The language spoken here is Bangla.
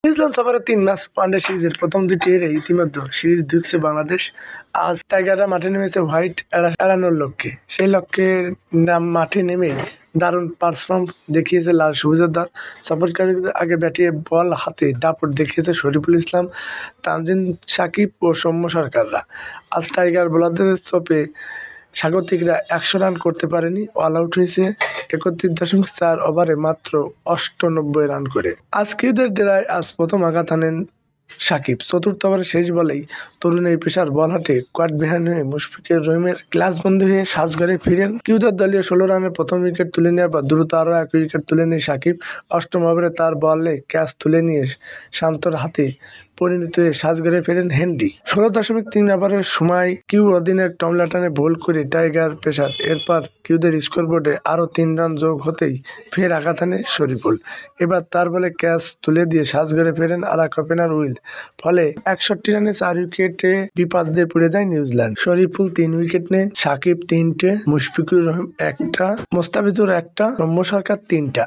নিউজিল্যান্ড সফরে ৩ ম্যাচ ওয়ানডে সিরিজের প্রথম দুটি হেরে ইতিমধ্যে সিরিজ ঢুকছে বাংলাদেশ। আজ টাইগাররা মাঠে নেমেছে হোয়াইট এড়ানোর লক্ষ্যে। সেই লক্ষ্যে মাঠে নেমে দারুণ পারফর্ম দেখিয়েছে লাল সবুজের সফরকারীদের আগে ব্যাটিংয়ে বল হাতে দাপট দেখিয়েছে শরীফুল ইসলাম, তানজিম সাকিব ও সৌম্য সরকাররা। আজ টাইগার বোলারদের চোপে স্বাগতিকরা ১০০ রান করতে পারেনি, অল আউট হয়েছে ৩১.৪ ওভারে মাত্র ৯৮ রান করে। আজকের ডেরায় আজ প্রথম আঘাত হানেন সাকিব। চতুর্থ ওভারের শেষ বলেই তরুণ এই পেসার বল হাতে কোয়াড বিহাইন্ড হয়ে মুশফিকুর রহিমের গ্লাসবন্দি হয়ে সাজঘরে ফিরেন। কিউদের দলীয় ১৬ রানে প্রথম উইকেট তুলে নেওয়ার পর দ্রুত আরও ১ উইকেট তুলে নেয় সাকিব। অষ্টম ওভারে তার বলে ক্যাচ তুলে নিয়ে শান্তর হাতে পরিণত হয়ে সাজঘরে ফেরেন হেনরি। ১৬.৩ ওভারের সময় কিউ অধিনায়ক টম ল্যাটনে বোল করে টাইগার পেসার। এরপর কিউদের স্কোরবোর্ডে আরও ৩ রান যোগ হতেই ফের আঘাত হানে শরীফুল। এবার তার বলে ক্যাচ তুলে দিয়ে সাজঘরে ফেরেন আরেক ওপেনার উইল। ফলে ৬১ রানে ৪ উইকেটে বিপাস দিয়ে পড়ে যায় নিউজিল্যান্ড। শরীফুল ৩ উইকেট নেন, সাকিব ৩টে, মুশফিকুর রহিম ১টা, মোস্তাফিজুর ১টা, সৌম্য সরকার ৩টা।